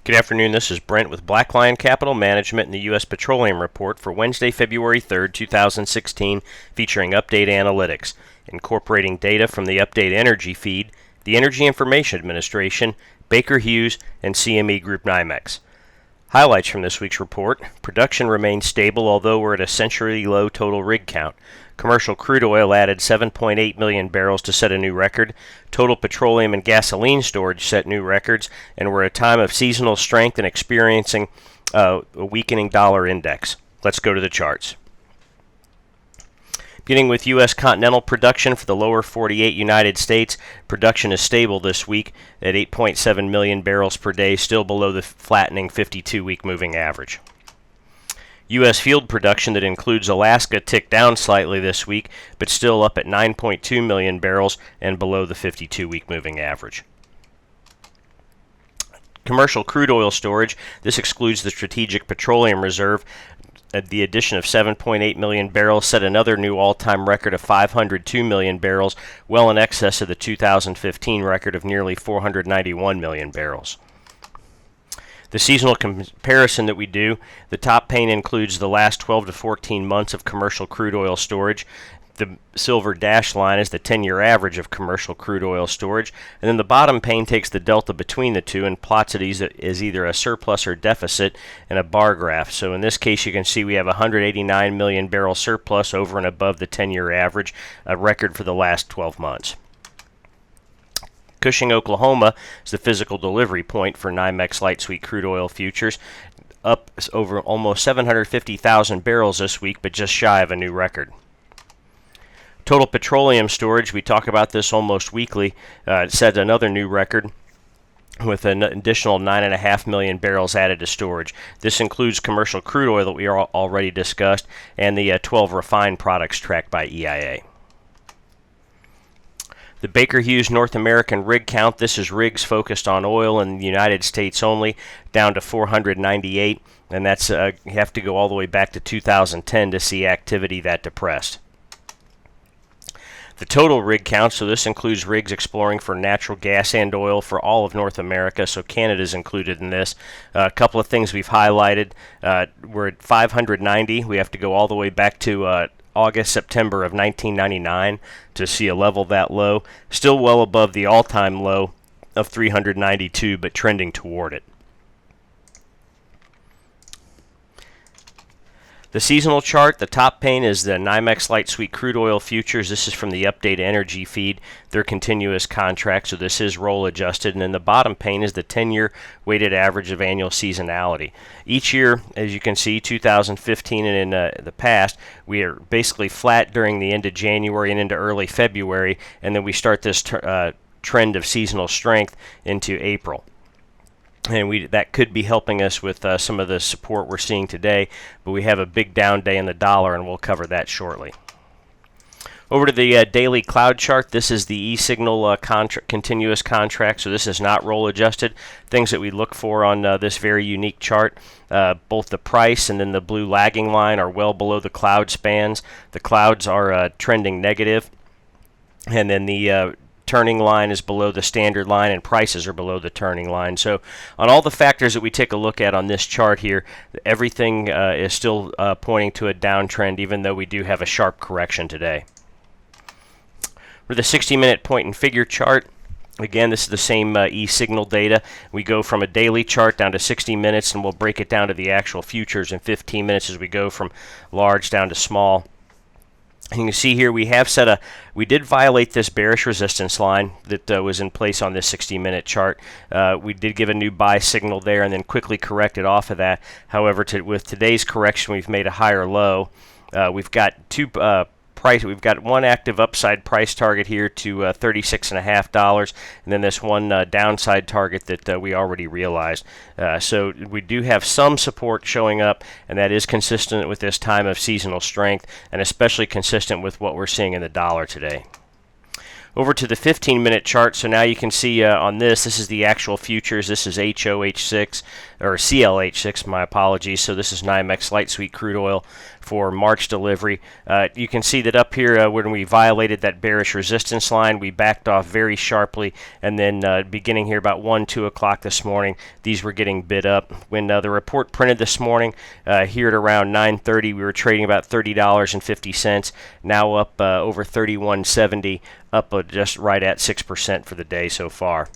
Good afternoon, this is Brent with Black Lion Capital Management and the U.S. Petroleum Report for Wednesday, February 3rd, 2016, featuring Update Analytics, incorporating data from the Update Energy feed, the Energy Information Administration, Baker Hughes, and CME Group NYMEX. Highlights from this week's report: production remains stable, although we're at a century-low total rig count. Commercial crude oil added 7.8 million barrels to set a new record. Total petroleum and gasoline storage set new records, and we're at a time of seasonal strength and experiencing a weakening dollar index. Let's go to the charts. Beginning with U.S. continental production for the lower 48 United States, production is stable this week at 8.7 million barrels per day, still below the flattening 52-week moving average. U.S. field production that includes Alaska ticked down slightly this week, but still up at 9.2 million barrels and below the 52-week moving average. Commercial crude oil storage, this excludes the Strategic Petroleum Reserve. The addition of 7.8 million barrels set another new all-time record of 502 million barrels, well in excess of the 2015 record of nearly 491 million barrels. The seasonal comparison that we do, the top pane includes the last 12 to 14 months of commercial crude oil storage. The silver dashed line is the 10-year average of commercial crude oil storage. And then the bottom pane takes the delta between the two and plots it as either a surplus or deficit in a bar graph. So in this case, you can see we have a 189 million barrel surplus over and above the 10-year average, a record for the last 12 months. Cushing, Oklahoma is the physical delivery point for NYMEX light sweet crude oil futures, up over almost 750,000 barrels this week, but just shy of a new record. Total petroleum storage, we talk about this almost weekly, set another new record with an additional 9.5 million barrels added to storage. This includes commercial crude oil that we already discussed and the 12 refined products tracked by EIA. The Baker Hughes North American rig count, this is rigs focused on oil in the United States only, down to 498, and that's you have to go all the way back to 2010 to see activity that depressed. The total rig count, so this includes rigs exploring for natural gas and oil for all of North America, so Canada is included in this. A couple of things we've highlighted. We're at 590. We have to go all the way back to August, September of 1999 to see a level that low. Still well above the all-time low of 392, but trending toward it. The seasonal chart, the top pane is the NYMEX light sweet crude oil futures. This is from the Update Energy feed. They're continuous contracts, so this is roll adjusted. And then the bottom pane is the 10-year weighted average of annual seasonality. Each year, as you can see, 2015 and in the past, we are basically flat during the end of January and into early February, and then we start this trend of seasonal strength into April. And that could be helping us with some of the support we're seeing today, but we have a big down day in the dollar, and we'll cover that shortly. Over to the daily cloud chart. This is the e-signal continuous contract, so this is not roll adjusted. Things that we look for on this very unique chart, both the price and then the blue lagging line are well below the cloud spans. The clouds are trending negative, and then the turning line is below the standard line and prices are below the turning line. So on all the factors that we take a look at on this chart here, everything is still pointing to a downtrend, even though we do have a sharp correction today. For the 60-minute point and figure chart, again, this is the same e-signal data. We go from a daily chart down to 60 minutes, and we'll break it down to the actual futures in 15 minutes as we go from large down to small. You can see here we did violate this bearish resistance line that was in place on this 60-minute chart. We did give a new buy signal there and then quickly corrected off of that. However, with today's correction, we've made a higher low. We've got we've got one active upside price target here to $36.50, and then this one downside target that we already realized. So we do have some support showing up, and that is consistent with this time of seasonal strength, and especially consistent with what we're seeing in the dollar today. Over to the 15-minute chart, so now you can see on this is the actual futures. This is HOH6, or CLH6, my apologies. So this is NYMEX light sweet crude oil for March delivery. You can see that up here when we violated that bearish resistance line, we backed off very sharply, and then beginning here about 2 o'clock this morning, these were getting bid up. When the report printed this morning, here at around 9:30, we were trading about $30.50, now up over $31.70, up just right at 6% for the day so far.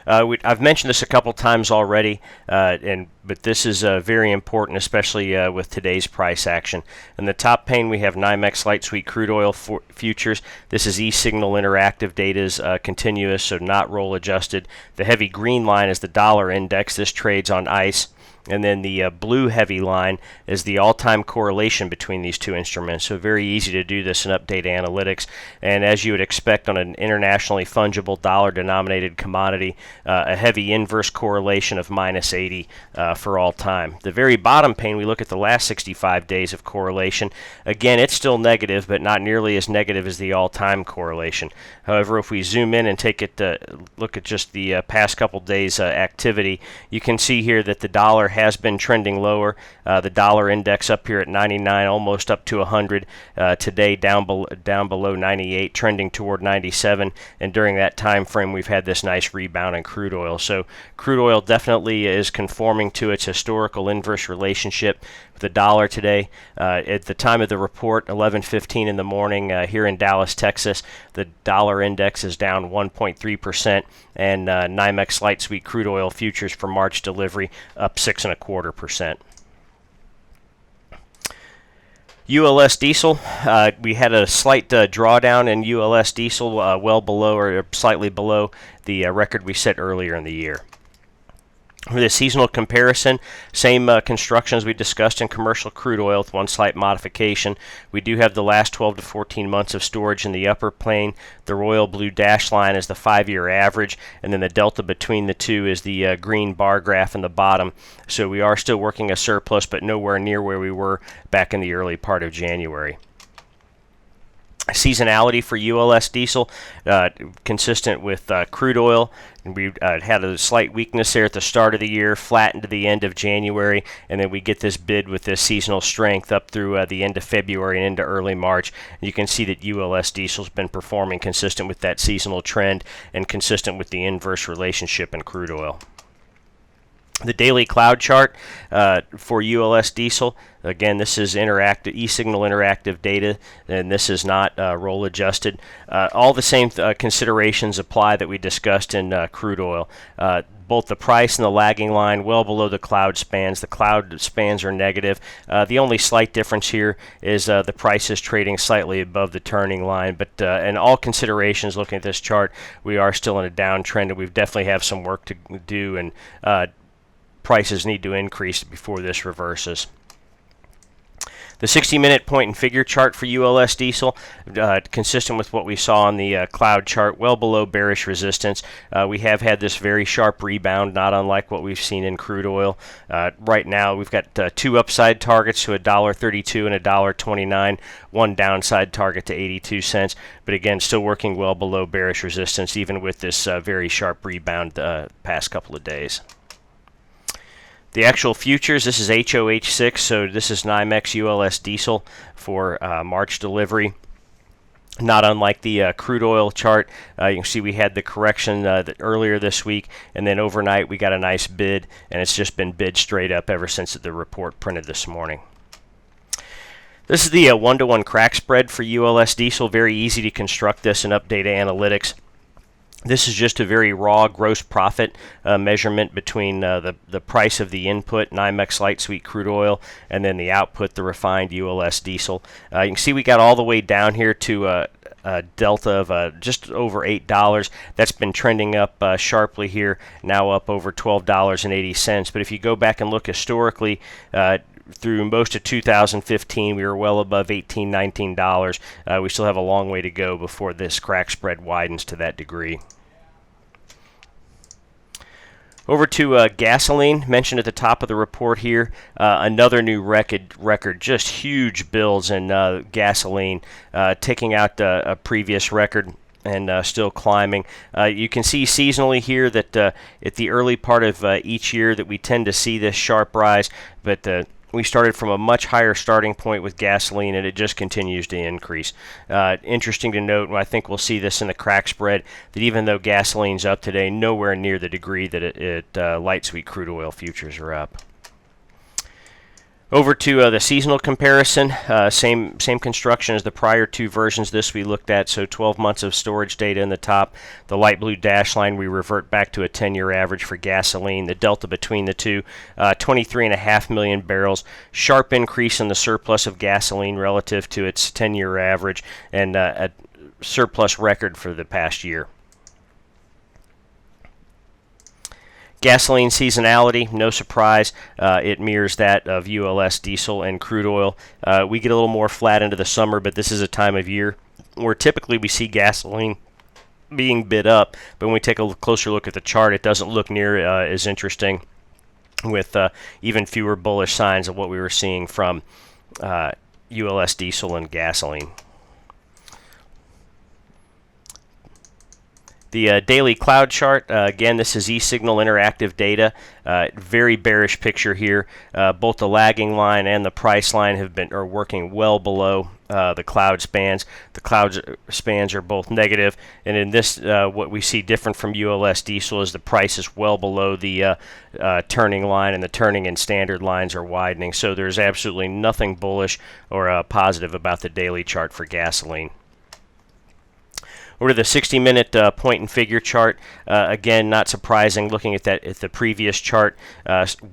I've mentioned this a couple times already, but this is very important, especially with today's price action. In the top pane, we have NYMEX light sweet crude oil futures. This is e-signal interactive data, is continuous, so not roll adjusted. The heavy green line is the dollar index. This trades on ICE. And then the blue heavy line is the all-time correlation between these two instruments. So very easy to do this in update analytics. And as you would expect on an internationally fungible dollar-denominated commodity, a heavy inverse correlation of -80 for all time. The very bottom pane, we look at the last 65 days of correlation. Again, it's still negative, but not nearly as negative as the all-time correlation. However, if we zoom in and take it, look at just the past couple days activity, you can see here that the dollar has been trending lower. The dollar index up here at 99, almost up to 100. Today down below 98, trending toward 97. And during that time frame, we've had this nice rebound in crude oil. So crude oil definitely is conforming to its historical inverse relationship with the dollar today. At the time of the report, 11:15 in the morning here in Dallas, Texas, the dollar index is down 1.3%, and NYMEX light sweet crude oil futures for March delivery up 6.25%. ULS diesel, we had a slight drawdown in ULS diesel, well below or slightly below the record we set earlier in the year. For the seasonal comparison, same construction as we discussed in commercial crude oil with one slight modification. We do have the last 12 to 14 months of storage in the upper plane. The royal blue dash line is the 5-year average, and then the delta between the two is the green bar graph in the bottom. So we are still working a surplus, but nowhere near where we were back in the early part of January. Seasonality for ULS diesel, consistent with crude oil. We had a slight weakness there at the start of the year, flattened to the end of January, and then we get this bid with this seasonal strength up through the end of February and into early March. And you can see that ULS diesel's been performing consistent with that seasonal trend and consistent with the inverse relationship in crude oil. The daily cloud chart for ULS diesel, again, this is interactive, e-signal interactive data, and this is not roll adjusted. All the same considerations apply that we discussed in crude oil. Both the price and the lagging line well below the cloud spans. The cloud spans are negative. The only slight difference here is the price is trading slightly above the turning line. But in all considerations, looking at this chart, we are still in a downtrend, and we definitely have some work to do, and prices need to increase before this reverses. The 60-minute point and figure chart for ULS diesel, consistent with what we saw on the cloud chart, well below bearish resistance. We have had this very sharp rebound, not unlike what we've seen in crude oil. Right now, we've got two upside targets to $1.32 and $1.29, one downside target to 82 cents. But again, still working well below bearish resistance, even with this very sharp rebound past couple of days. The actual futures, this is HOH6, so this is NYMEX ULS diesel for March delivery. Not unlike the crude oil chart, you can see we had the correction earlier this week, and then overnight we got a nice bid, and it's just been bid straight up ever since the report printed this morning. This is the 1-to-1 crack spread for ULS diesel. Very easy to construct this in update analytics. This is just a very raw gross profit measurement between the price of the input, NYMEX light sweet crude oil, and then the output, the refined ULS diesel. You can see we got all the way down here to a delta of just over $8. That's been trending up sharply here, now up over $12.80. But if you go back and look historically, through most of 2015, we were well above $18, $19. We still have a long way to go before this crack spread widens to that degree. Over to gasoline, mentioned at the top of the report here, another new record, just huge builds in gasoline, taking out a previous record and still climbing. You can see seasonally here that at the early part of each year that we tend to see this sharp rise, but we started from a much higher starting point with gasoline, and it just continues to increase. Interesting to note, and I think we'll see this in the crack spread, that even though gasoline's up today, nowhere near the degree that light sweet crude oil futures are up. Over to the seasonal comparison, same construction as the prior two versions. This we looked at, so 12 months of storage data in the top. The light blue dash line, we revert back to a 10-year average for gasoline. The delta between the two, 23.5 million barrels. Sharp increase in the surplus of gasoline relative to its 10-year average, and a surplus record for the past year. Gasoline seasonality, no surprise, it mirrors that of ULS diesel and crude oil. We get a little more flat into the summer, but this is a time of year where typically we see gasoline being bid up. But when we take a closer look at the chart, it doesn't look near as interesting, with even fewer bullish signs of what we were seeing from ULS diesel and gasoline. The daily cloud chart, again, this is eSignal interactive data. Very bearish picture here. Both the lagging line and the price line are working well below the cloud spans. The cloud spans are both negative, and in this, what we see different from ULS diesel is the price is well below the turning line, and the turning and standard lines are widening. So there's absolutely nothing bullish or positive about the daily chart for gasoline. Over to the 60-minute point and figure chart. Again, not surprising. Looking at the previous chart,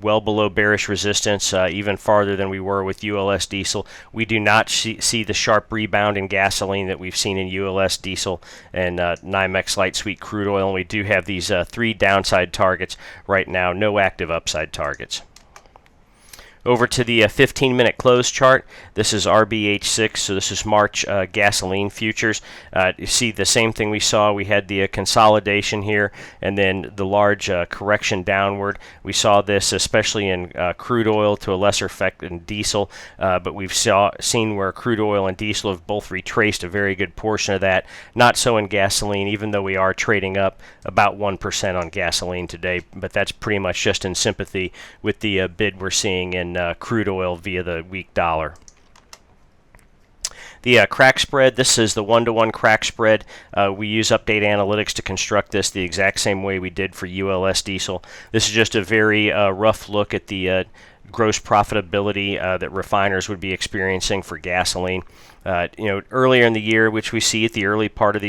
well below bearish resistance, even farther than we were with ULS diesel. We do not see the sharp rebound in gasoline that we've seen in ULS diesel and NYMEX light sweet crude oil. And we do have these three downside targets right now. No active upside targets. Over to the 15-minute close chart. This is RBH6, so this is March gasoline futures. You see the same thing we saw. We had the consolidation here, and then the large correction downward. We saw this especially in crude oil, to a lesser effect in diesel, but we've seen where crude oil and diesel have both retraced a very good portion of that. Not so in gasoline, even though we are trading up about 1% on gasoline today, but that's pretty much just in sympathy with the bid we're seeing in crude oil via the weak dollar. The crack spread, this is the 1-to-1 crack spread. We use Update Analytics to construct this the exact same way we did for ULS diesel. This is just a very rough look at the gross profitability that refiners would be experiencing for gasoline. Earlier in the year, which we see at the early part of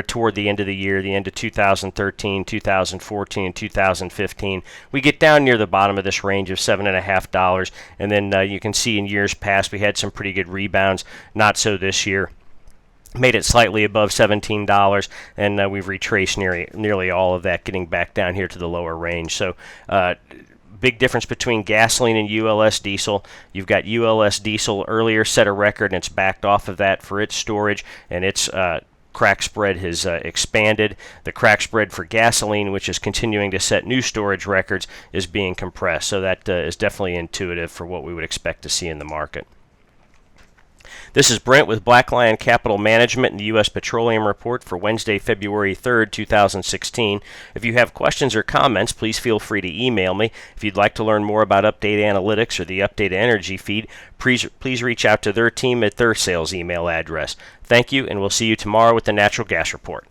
toward the end of the year, the end of 2013, 2014, and 2015, we get down near the bottom of this range of $7.50, and then you can see in years past we had some pretty good rebounds. Not so this year. Made it slightly above $17, and we've retraced nearly all of that, getting back down here to the lower range. So big difference between gasoline and ULS diesel. You've got ULS diesel earlier set a record, and it's backed off of that for its storage, and its crack spread has expanded. The crack spread for gasoline, which is continuing to set new storage records, is being compressed. So that is definitely intuitive for what we would expect to see in the market. This is Brent with Black Lion Capital Management and the U.S. Petroleum Report for Wednesday, February 3rd, 2016. If you have questions or comments, please feel free to email me. If you'd like to learn more about Update Analytics or the Update Energy feed, please reach out to their team at their sales email address. Thank you, and we'll see you tomorrow with the Natural Gas Report.